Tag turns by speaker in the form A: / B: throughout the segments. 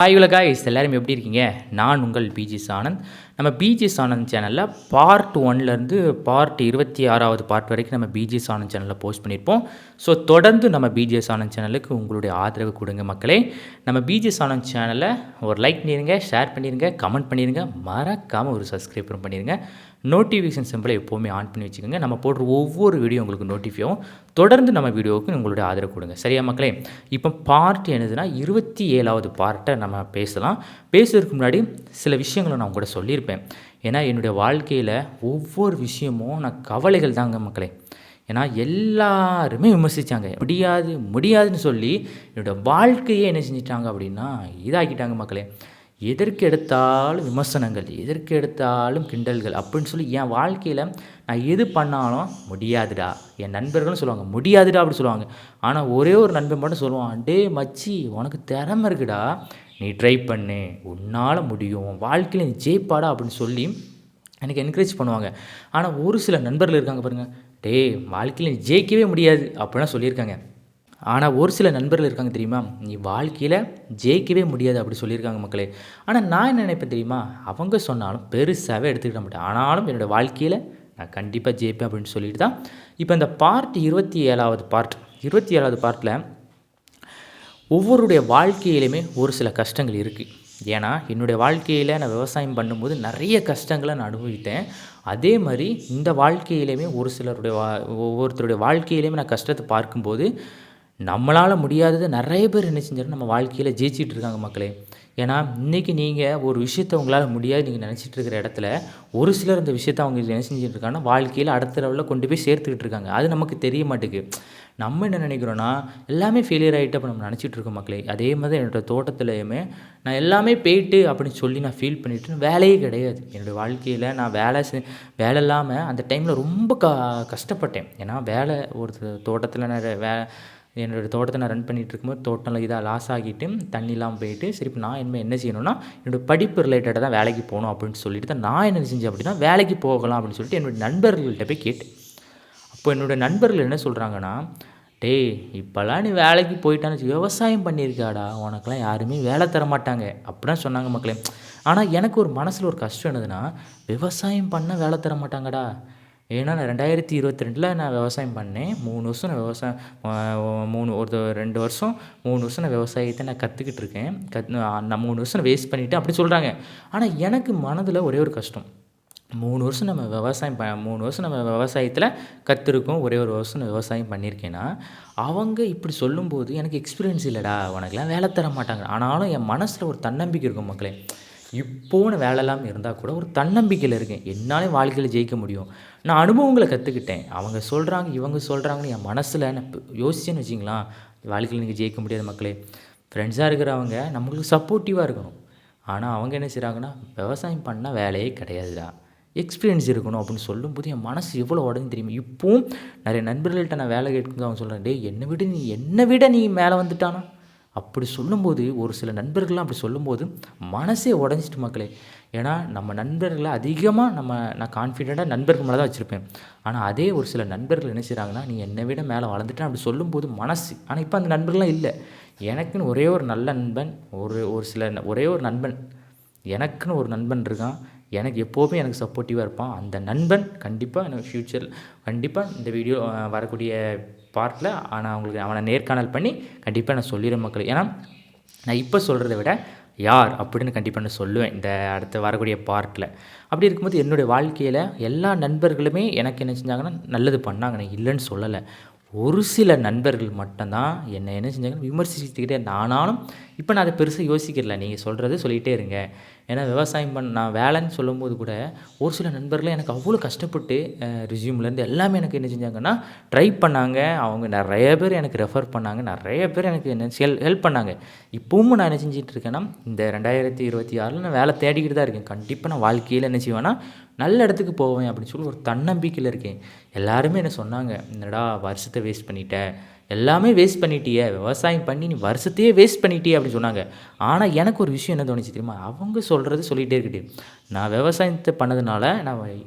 A: Hi guys எல்லாரும் எப்படி இருக்கீங்க? நான் உங்கள் பிஜி ஆனந்த். நம்ம பிஜி ஆனந்த் சேனலில் பார்ட் 1லேருந்து பார்ட் 26வது பார்ட் வரைக்கும் நம்ம பிஜி ஆனந்த் சேனலில் போஸ்ட் பண்ணியிருப்போம். ஸோ தொடர்ந்து நம்ம பிஜி ஆனந்த் சேனலுக்கு உங்களுடைய ஆதரவு கொடுங்க மக்களே. நம்ம பிஜி ஆனந்த் சேனலை ஒரு லைக் பண்ணிடுங்க, ஷேர் பண்ணிடுங்க, கமெண்ட் பண்ணிடுங்க, மறக்காமல் ஒரு சப்ஸ்கிரைபரும் பண்ணிடுங்க. நோட்டிஃபிகேஷன் சிம்பிளை எப்போவுமே ஆன் பண்ணி வச்சுக்கோங்க. நம்ம போடுற ஒவ்வொரு வீடியோ உங்களுக்கு நோட்டிஃபை ஆகும். தொடர்ந்து நம்ம வீடியோவுக்கு உங்களுடைய ஆதரவு கொடுங்க. சரியா மக்களே? இப்போ பார்ட் என்னதுன்னா 27வது பார்ட்டை நம்ம பேசலாம். பேசுறதுக்கு முன்னாடி சில விஷயங்களை நான் கூட சொல்லியிருப்பேன். ஏன்னா என்னுடைய வாழ்க்கையில் ஒவ்வொரு விஷயமும் நான் கவலைகள் தாங்க மக்களே. ஏன்னா எல்லாருமே விமர்சித்தாங்க, முடியாது முடியாதுன்னு சொல்லி என்னோடய வாழ்க்கையே என்ன செஞ்சிட்டாங்க அப்படின்னா இதாக்கிட்டாங்க மக்களே. எதற்கு எடுத்தாலும் விமர்சனங்கள், எதற்கு எடுத்தாலும் கிண்டல்கள் அப்படின்னு சொல்லி என் வாழ்க்கையில் நான் எது பண்ணாலும் முடியாதுடா, என் நண்பர்களும் சொல்லுவாங்க முடியாதுடா அப்படி சொல்லுவாங்க. ஆனால் ஒரே ஒரு நண்பன் மட்டும் சொல்லுவான், டே மச்சி உனக்கு திறமை இருக்குடா, நீ ட்ரை பண்ணு, உன்னால் முடியும், வாழ்க்கையில் நீ ஜெயிப்பாடா அப்படின்னு சொல்லி எனக்கு என்கரேஜ் பண்ணுவாங்க. ஆனால் ஒரு சில நண்பர்கள் இருக்காங்க பாருங்கள், டே வாழ்க்கையில் நீ ஜெயிக்கவே முடியாது அப்படிலாம் சொல்லியிருக்காங்க. ஆனால் ஒரு சில நண்பர்கள் இருக்காங்க தெரியுமா, நீ வாழ்க்கையில் ஜெயிக்கவே முடியாது அப்படி சொல்லியிருக்காங்க மக்களே. ஆனால் நான் என்ன நினைப்பேன் தெரியுமா, அவங்க சொன்னாலும் பெருசாகவே எடுத்துக்கிட மாட்டேன். ஆனாலும் என்னோடய வாழ்க்கையில் நான் கண்டிப்பாக ஜெயிப்பேன் அப்படின்னு சொல்லிட்டு தான் இப்போ இந்த பார்ட் 27வது பார்ட்டில் ஒவ்வொருடைய வாழ்க்கையிலையுமே ஒரு சில கஷ்டங்கள் இருக்குது. ஏன்னா என்னுடைய வாழ்க்கையில் நான் விவசாயம் பண்ணும்போது நிறைய கஷ்டங்களை நான் அனுபவித்தேன். அதே மாதிரி இந்த வாழ்க்கையிலையுமே ஒரு சிலருடைய ஒவ்வொருத்தருடைய வாழ்க்கையிலையுமே நான் கஷ்டத்தை பார்க்கும்போது நம்மளால் முடியாதது நிறைய பேர் என்ன செஞ்சாலும் நம்ம வாழ்க்கையில் ஜெயிச்சிட்டு இருக்காங்க மக்களே. ஏன்னா இன்றைக்கி நீங்கள் ஒரு விஷயத்தை உங்களால் முடியாது நீங்கள் நினச்சிட்டு இருக்கிற இடத்துல ஒரு சிலர் இந்த விஷயத்தை அவங்க என்ன செஞ்சுட்டு இருக்காங்கன்னா வாழ்க்கையில் அடுத்த லெவலில் கொண்டு போய் சேர்த்துக்கிட்டு இருக்காங்க. அது நமக்கு தெரிய மாட்டேங்குது. நம்ம என்ன நினைக்கிறோன்னா எல்லாமே ஃபெயிலியர் ஆகிட்டு அப்போ நம்ம நினச்சிட்டு இருக்கோம் மக்களே. அதே மாதிரி என்னோடய தோட்டத்துலையுமே நான் எல்லாமே போயிட்டு அப்படின்னு சொல்லி நான் ஃபீல் பண்ணிவிட்டு வேலையே கிடையாது. என்னோடய வாழ்க்கையில் நான் வேலை இல்லாமல் அந்த டைமில் ரொம்ப கஷ்டப்பட்டேன். ஏன்னா வேலை ஒரு தோட்டத்தில் நான் என்னோடய தோட்டத்தை நான் ரன் பண்ணிகிட்டு இருக்கும்போது தோட்டம்லாம் இதாக லாஸ் ஆகிட்டு தண்ணி இல்லாமல் போயிட்டு சரி இப்போ நான் என்ன செய்யணும்னா என்னோடய படிப்பு ரிலேட்டடாக தான் வேலைக்கு போகணும் அப்படின்னு சொல்லிட்டு தான் நான் என்ன செஞ்சேன் அப்படின்னா வேலைக்கு போகலாம் அப்படின்னு சொல்லிட்டு என்னோடய நண்பர்கள்கிட்ட போய் கேட்டேன். அப்போ என்னோடய நண்பர்கள் என்ன சொல்கிறாங்கன்னா, டேய் இப்போல்லாம் நீ வேலைக்கு போயிட்டான்னு விவசாயம் பண்ணியிருக்காடா, உனக்கெல்லாம் யாருமே வேலை தர மாட்டாங்க அப்படிலாம் சொன்னாங்க மக்களே. ஆனால் எனக்கு ஒரு மனசில் ஒரு கஷ்டம் என்னதுன்னா, விவசாயம் பண்ணால் வேலை தர மாட்டாங்கடா. ஏன்னா நான் 2022 நான் விவசாயம் பண்ணேன். 3 வருஷம் நான் விவசாயம் 2 வருஷம் 3 வருஷம் நான் விவசாயத்தை நான் கற்றுக்கிட்டு இருக்கேன். நான் 3 வருஷம் வேஸ்ட் பண்ணிவிட்டேன் அப்படி சொல்கிறாங்க. ஆனால் எனக்கு மனதில் ஒரே ஒரு கஷ்டம், 3 வருஷம் நம்ம 3 வருஷம் நம்ம விவசாயத்தில் கற்றுருக்கோம், ஒரே ஒரு வருஷம் நான் விவசாயம் பண்ணியிருக்கேன்னா அவங்க இப்படி சொல்லும்போது எனக்கு எக்ஸ்பீரியன்ஸ் இல்லைடா, உனக்குலாம் வேலை தர மாட்டாங்க. ஆனாலும் என் மனசில் ஒரு தன்னம்பிக்கை இருக்கும் மக்களே. இப்போன்னு வேலை இல்லாமல் இருந்தால் கூட ஒரு தன்னம்பிக்கையில் இருக்கேன், என்னாலே வாழ்க்கையில் ஜெயிக்க முடியும். நான் அனுபவங்களை கற்றுக்கிட்டேன். அவங்க சொல்கிறாங்க இவங்க சொல்கிறாங்கன்னு என் மனசில் நான் யோசிச்சேன்னு வச்சிங்களேன், வாழ்க்கையில் நீங்கள் ஜெயிக்க முடியாத மக்களே. ஃப்ரெண்ட்ஸாக இருக்கிறவங்க நம்மளுக்கு சப்போர்ட்டிவாக இருக்கணும். ஆனால் அவங்க என்ன செய்கிறாங்கன்னா விவசாயம் பண்ணால் வேலையே கிடையாதுடா, எக்ஸ்பீரியன்ஸ் இருக்கணும் அப்படின்னு சொல்லும்போது என் மனசு எவ்வளோ உடனே தெரியுமா. இப்போவும் நிறைய நண்பர்கள்ட்ட நான் வேலை கேட்கும்போது அவங்க சொல்கிறேன், டே என்னை விட நீ மேலே வந்துட்டானா அப்படி சொல்லும்போது ஒரு சில நண்பர்கள்லாம் அப்படி சொல்லும்போது மனசே உடஞ்சிட்டு மக்களே. ஏன்னா நம்ம நண்பர்களை அதிகமாக நான் கான்ஃபிடெண்ட்டாக நண்பர்கள் மேலே தான் வச்சுருப்பேன். ஆனால் அதே ஒரு சில நண்பர்கள் என்ன செய்கிறாங்கன்னா நீ என்னை விட மேலே வளர்ந்துட்டேன் அப்படி சொல்லும்போது மனசு. ஆனால் இப்போ அந்த நண்பர்கள்லாம் இல்லை. எனக்குன்னு ஒரே ஒரு நல்ல நண்பன், ஒரே ஒரு நண்பன், எனக்குன்னு ஒரு நண்பன் இருக்கான். எனக்கு எப்போவுமே எனக்கு சப்போர்ட்டிவாக இருப்பான். அந்த நண்பன் கண்டிப்பாக எனக்கு ஃப்யூச்சரில் கண்டிப்பாக இந்த வீடியோ வரக்கூடிய பார்ட்டில் நான் உங்களுக்கு அவனை நேர்காணல் பண்ணி கண்டிப்பாக நான் சொல்லிடுறேன் மக்கள். ஏன்னா நான் இப்போ சொல்கிறத விட யார் அப்படின்னு கண்டிப்பாக நான் சொல்லுவேன் இந்த அடுத்து வரக்கூடிய பார்ட்டில். அப்படி இருக்கும்போது என்னுடைய வாழ்க்கையில் எல்லா நண்பர்களுமே எனக்கு என்ன செஞ்சாங்கன்னா நல்லது பண்ணாங்க, நான் இல்லைன்னு சொல்லலை. ஒரு சில நண்பர்கள் மட்டும்தான் என்னை என்ன செஞ்சாங்கன்னா விமர்சிச்சுக்கிட்டே ஆனாலும் இப்போ நான் அதை பெருசாக யோசிக்கிறல, நீங்கள் சொல்கிறது சொல்லிகிட்டே இருங்க. ஏன்னா விவசாயம் நான் வேலைன்னு சொல்லும்போது கூட ஒரு சில நண்பர்களே எனக்கு அவ்வளோ கஷ்டப்பட்டு ரெஸ்யூம்லேருந்து எல்லாமே எனக்கு என்ன செஞ்சாங்கன்னா ட்ரை பண்ணாங்க. அவங்க நிறைய பேர் எனக்கு ரெஃபர் பண்ணாங்க, நிறைய பேர் எனக்கு என்ன ஹெல்ப் பண்ணாங்க. இப்போவும் நான் என்ன செஞ்சுட்டு இருக்கேன்னா இந்த 2026 நான் வேலை தேடிக்கிட்டு தான் இருக்கேன். கண்டிப்பாக நான் வாழ்க்கையில் என்ன செய்வேன்னா நல்ல இடத்துக்கு போவேன் அப்படின்னு சொல்லி ஒரு தன்னம்பிக்கையில் இருக்கேன். எல்லாருமே என்ன சொன்னாங்க, என்னடா வருஷத்தை வேஸ்ட் பண்ணிட்டேன், எல்லாமே வேஸ்ட் பண்ணிட்டியே, விவசாயம் பண்ணி நீ வருஷத்தையே வேஸ்ட் பண்ணிட்டியே அப்படின்னு சொன்னாங்க. ஆனால் எனக்கு ஒரு விஷயம் என்ன தோணுச்சு தெரியுமா? அவங்க சொல்கிறது சொல்லிகிட்டே இருக்கட்டும். நான் விவசாயத்தை பண்ணதுனால நான்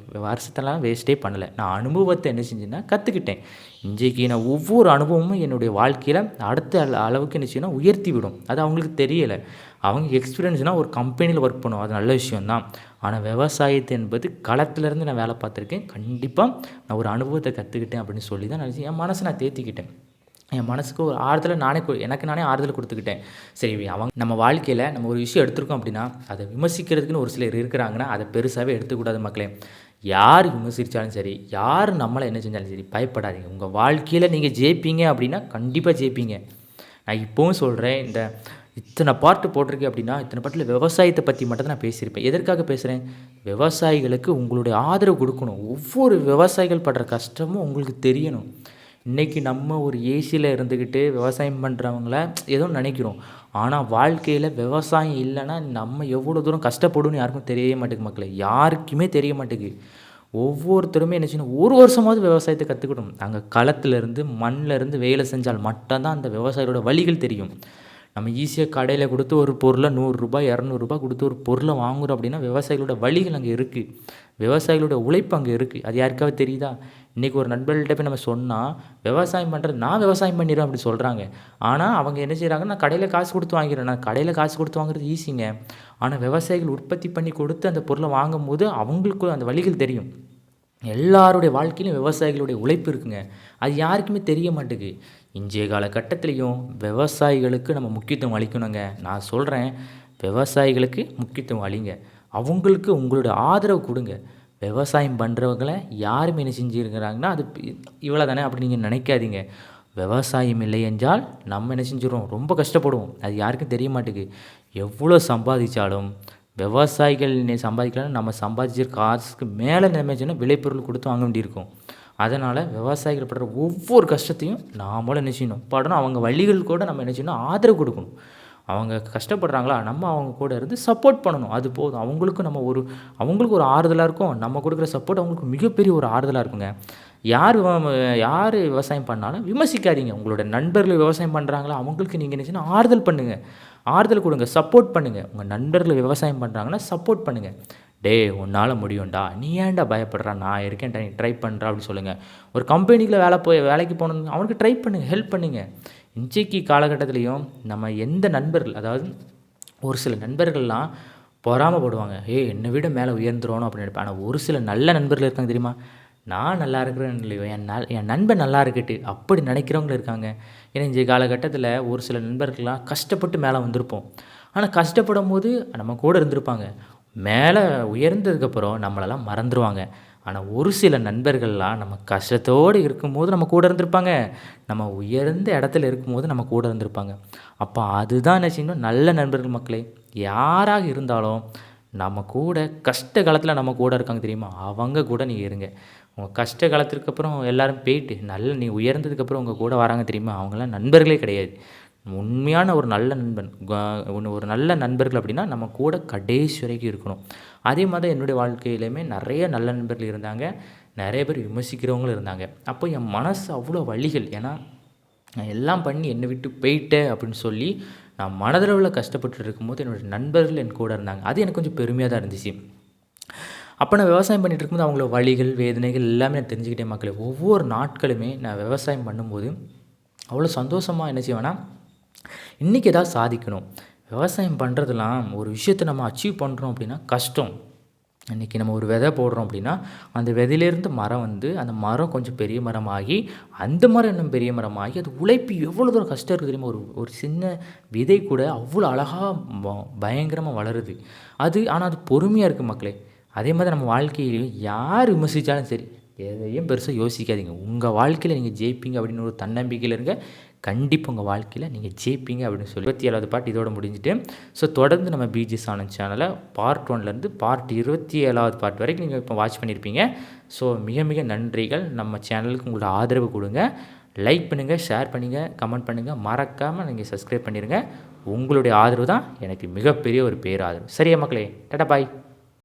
A: வருஷத்தெல்லாம் வேஸ்ட்டே பண்ணலை. நான் அனுபவத்தை என்ன செஞ்சேன்னா கற்றுக்கிட்டேன். இன்றைக்கு நான் ஒவ்வொரு அனுபவமும் என்னுடைய வாழ்க்கையில் அடுத்த அளவுக்கு என்ன செய்யணும் உயர்த்தி விடும். அது அவங்களுக்கு தெரியலை. அவங்க எக்ஸ்பீரியன்ஸ்னால் ஒரு கம்பெனியில் ஒர்க் பண்ணுவோம், அது நல்ல விஷயந்தான். ஆனால் விவசாயத்தை என்பது களத்துலேருந்து நான் வேலை பார்த்துருக்கேன். கண்டிப்பாக நான் ஒரு அனுபவத்தை கற்றுக்கிட்டேன் அப்படின்னு சொல்லி தான் நினச்சி என் மனசை நான் தேற்றிக்கிட்டேன். என் மனசுக்கு ஒரு ஆறுதலை எனக்கு நானே ஆறுதல் கொடுத்துக்கிட்டேன். சரி, நம்ம வாழ்க்கையில் நம்ம ஒரு விஷயம் எடுத்திருக்கோம் அப்படின்னா அதை விமர்சிக்கிறதுக்குன்னு ஒரு சிலர் இருக்கிறாங்கன்னா அதை பெருசாகவே எடுத்துக்கூடாது மக்களே. யார் விமர்சித்தாலும் சரி, யார் நம்மளை என்ன செஞ்சாலும் சரி, பயப்படாதீங்க. உங்கள் வாழ்க்கையில் நீங்கள் ஜெயிப்பீங்க அப்படின்னா கண்டிப்பாக ஜெயிப்பீங்க. நான் இப்போவும் சொல்கிறேன், இத்தனை பாட்டு போட்டிருக்கேன் அப்படின்னா இத்தனை பாட்டில் விவசாயத்தை பற்றி மட்டும் தான் நான் பேசியிருப்பேன். எதற்காக பேசுகிறேன்? விவசாயிகளுக்கு உங்களுடைய ஆதரவு கொடுக்கணும். ஒவ்வொரு விவசாயிகள் படுற கஷ்டமும் உங்களுக்கு தெரியணும். இன்றைக்கி நம்ம ஒரு ஏசியில் இருந்துக்கிட்டு விவசாயம் பண்ணுறவங்கள ஏதோ நினைக்கிறோம். ஆனால் வாழ்க்கையில் விவசாயம் இல்லைன்னா நம்ம எவ்வளோ தூரம் கஷ்டப்படும்னு யாருக்கும் தெரியவே மாட்டேங்குது மக்களே. யாருக்குமே தெரிய மாட்டேங்குது. ஒவ்வொருத்தருமே என்ன செய்யணும், ஒரு வருஷமாவது விவசாயத்தை கற்றுக்கணும். அங்கே களத்துலேருந்து மண்ணிலேருந்து வேலை செஞ்சால் மட்டும்தான் அந்த விவசாயியோட வழிகள் தெரியும். நம்ம ஈஸியாக கடையில் கொடுத்து ஒரு பொருளை ₹100 ₹200 கொடுத்து ஒரு பொருளை வாங்குகிறோம் அப்படின்னா விவசாயிகளோட வழிகள் அங்கே இருக்குது. விவசாயிகளோட உழைப்பு அங்கே இருக்குது. அது யாருக்காவது தெரியுதா? இன்றைக்கி ஒரு நண்பர்கள்ட்ட போய் நம்ம சொன்னால் விவசாயம் பண்ணுறது நான் விவசாயம் பண்ணிடுவேன் அப்படி சொல்கிறாங்க. ஆனால் அவங்க என்ன செய்கிறாங்க, நான் கடையில் காசு கொடுத்து வாங்கிறேன். நான் கடையில் காசு கொடுத்து வாங்குறது ஈஸிங்க. ஆனால் விவசாயிகள் உற்பத்தி பண்ணி கொடுத்து அந்த பொருளை வாங்கும்போது அவங்களுக்கு அந்த வழிகள் தெரியும். எல்லாருடைய வாழ்க்கையிலும் விவசாயிகளுடைய உழைப்பு இருக்குங்க. அது யாருக்குமே தெரிய மாட்டேங்குது. இன்றைய காலகட்டத்திலையும் விவசாயிகளுக்கு நம்ம முக்கியத்துவம் அளிக்கணுங்க. நான் சொல்கிறேன், விவசாயிகளுக்கு முக்கியத்துவம் அளிங்க. அவங்களுக்கு உங்களுடைய ஆதரவு கொடுங்க. விவசாயம் பண்ணுறவங்களை யாருமே என்ன செஞ்சுருக்கிறாங்கன்னா அது இவ்வளோ தானே அப்படி நீங்கள் நினைக்காதீங்க. விவசாயம் இல்லை என்றால் நம்ம என்ன செஞ்சிடுவோம், ரொம்ப கஷ்டப்படுவோம். அது யாருக்கும் தெரிய மாட்டேங்குது. எவ்வளோ சம்பாதிச்சாலும் விவசாயிகள் சம்பாதிக்கலாம், நம்ம சம்பாதிச்சிருக்க காசுக்கு மேலே நினைச்சோன்னா விளைபொருள் கொடுத்து வாங்க வேண்டியிருக்கும். அதனால் விவசாயிகள் படுற ஒவ்வொரு கஷ்டத்தையும் நாமளும் என்ன செய்யணும் படணும். அவங்க வழிகள் கூட நம்ம என்ன செய்யணும், ஆதரவு கொடுக்கணும். அவங்க கஷ்டப்படுறாங்களா, நம்ம அவங்க கூட இருந்து சப்போர்ட் பண்ணணும். அது போதும். அவங்களுக்கு ஒரு ஆறுதலாக இருக்கும். நம்ம கொடுக்குற சப்போர்ட் அவங்களுக்கு மிகப்பெரிய ஒரு ஆறுதலாக இருக்குங்க. யார் விவசாயம் பண்ணாலும் விமர்சிக்காதீங்க. உங்களோட நண்பர்கள் விவசாயம் பண்ணுறாங்களா, அவங்களுக்கு நீங்கள் என்ன செய்யணும், ஆறுதல் பண்ணுங்கள். ஆறுதல் கொடுங்க, சப்போர்ட் பண்ணுங்கள். உங்கள் நண்பர்கள் விவசாயம் பண்ணுறாங்கன்னா சப்போர்ட் பண்ணுங்கள். டேய், உன்னால் முடியும்டா, நீ ஏன்டா பயப்படுறா, நான் இருக்கேன்டா, நீ ட்ரை பண்ணுறா அப்படி சொல்லுங்கள். ஒரு கம்பெனிக்குள்ள வேலைக்கு போகணும், அவனுக்கு ட்ரை பண்ணுங்கள், ஹெல்ப் பண்ணுங்கள். இன்றைக்கி காலகட்டத்துலேயும் நம்ம எந்த நண்பர்கள், அதாவது ஒரு சில நண்பர்கள்லாம் பொறாமப்படுவாங்க. என்னை விட மேலே உயர்ந்துடணும் அப்படின்னு நினைப்பேன். ஆனால் ஒரு சில நல்ல நண்பர்கள் இருக்காங்க தெரியுமா? நான் நல்லா இருக்கிறேன்னு இல்லையோ, என் நண்பன் நல்லா இருக்கட்டு அப்படி நினைக்கிறவங்களும் இருக்காங்க. ஏன்னா இன்றைய காலகட்டத்தில் ஒரு சில நண்பர்கள்லாம் கஷ்டப்பட்டு மேலே வந்திருப்போம். ஆனால் கஷ்டப்படும் போது நம்ம கூட இருந்திருப்பாங்க. மேலே உயர்ந்ததுக்கப்புறம் நம்மளெல்லாம் மறந்துடுவாங்க. ஆனால் ஒரு சில நண்பர்கள்லாம் நம்ம கஷ்டத்தோடு இருக்கும்போது நம்ம கூட இருந்திருப்பாங்க. நம்ம உயர்ந்த இடத்துல இருக்கும்போது நம்ம கூட இருந்திருப்பாங்க. அப்போ அதுதான் என்ன செய்யணும், நல்ல நண்பர்கள் மக்களே. யாராக இருந்தாலும் நம்ம கூட கஷ்ட காலத்தில் நம்ம கூட இருக்காங்க தெரியுமா, அவங்க கூட நீங்கள் இருங்க. உங்கள் கஷ்ட காலத்துக்கு அப்புறம் எல்லோரும் போயிட்டு நீ உயர்ந்ததுக்கப்புறம் உங்கள் கூட வராங்க தெரியுமா, அவங்களாம் நண்பர்களே கிடையாது. உண்மையான ஒரு நல்ல நண்பன் ஒரு நல்ல நண்பர்கள் அப்படின்னா நம்ம கூட கடைசி வரைக்கும் இருக்கணும். அதே மாதிரி என்னுடைய வாழ்க்கையிலையுமே நிறைய நல்ல நண்பர்கள் இருந்தாங்க. நிறைய பேர் விமர்சிக்கிறவங்களும் இருந்தாங்க. அப்போ என் மனசு அவ்வளோ வலிகள். ஏன்னா நான் எல்லாம் பண்ணி என்னை விட்டு போயிட்டேன் அப்படின்னு சொல்லி நான் மனதளவில் கஷ்டப்பட்டு இருக்கும்போது என்னுடைய நண்பர்கள் என் கூட இருந்தாங்க. அது எனக்கு கொஞ்சம் பெருமையாக தான் இருந்துச்சு. அப்போ நான் விவசாயம் பண்ணிகிட்டு இருக்கும்போது அவங்களோட வலிகள், வேதனைகள் எல்லாமே நான் தெரிஞ்சுக்கிட்டேன் மக்களே. ஒவ்வொரு நாட்களுமே நான் விவசாயம் பண்ணும்போது அவ்வளோ சந்தோஷமாக என்ன செய்வேன்னா, இன்றைக்கி ஏதாவது சாதிக்கணும். விவசாயம் பண்ணுறதுலாம் ஒரு விஷயத்தை நம்ம அச்சீவ் பண்ணுறோம் அப்படின்னா கஷ்டம். இன்றைக்கி நம்ம ஒரு விதை போடுறோம் அப்படின்னா அந்த விதையிலேருந்து மரம் அந்த மரம் கொஞ்சம் பெரிய மரமாகி அந்த மரம் இன்னும் பெரிய மரமாகி அது உழைப்பு எவ்வளோ தூரம் கஷ்டம் இருக்குது தெரியுமா. ஒரு சின்ன விதை கூட அவ்வளோ அழகாக பயங்கரமாக வளருது. ஆனால் அது பொறுமையாக இருக்குது மக்களே. அதே மாதிரி நம்ம வாழ்க்கையிலையும் யார் விமர்சித்தாலும் சரி, எதையும் பெருசாக யோசிக்காதீங்க. உங்கள் வாழ்க்கையில் நீங்கள் ஜெயிப்பீங்க அப்படின்னு ஒரு தன்னம்பிக்கையில் இருங்க. கண்டிப்பாக உங்கள் வாழ்க்கையில் நீங்கள் ஜெயிப்பீங்க அப்படின்னு சொல்லி 27வது பாட்டு இதோட முடிஞ்சுட்டு, ஸோ தொடர்ந்து நம்ம பிஜிஎஸ் ஆனந்த் சேனலை பார்ட் 1லேருந்து பார்ட் 27வது பாட்டு வரைக்கும் நீங்கள் இப்போ வாட்ச் பண்ணியிருப்பீங்க. ஸோ மிக மிக நன்றிகள். நம்ம சேனலுக்கு உங்களோட ஆதரவு கொடுங்க. லைக் பண்ணுங்கள், ஷேர் பண்ணுங்கள், கமெண்ட் பண்ணுங்கள். மறக்காமல் நீங்கள் சப்ஸ்கிரைப் பண்ணிடுங்க. உங்களுடைய ஆதரவு தான் எனக்கு மிகப்பெரிய ஒரு பேராதரவு. சரியா மக்களே, டாடா பாய்.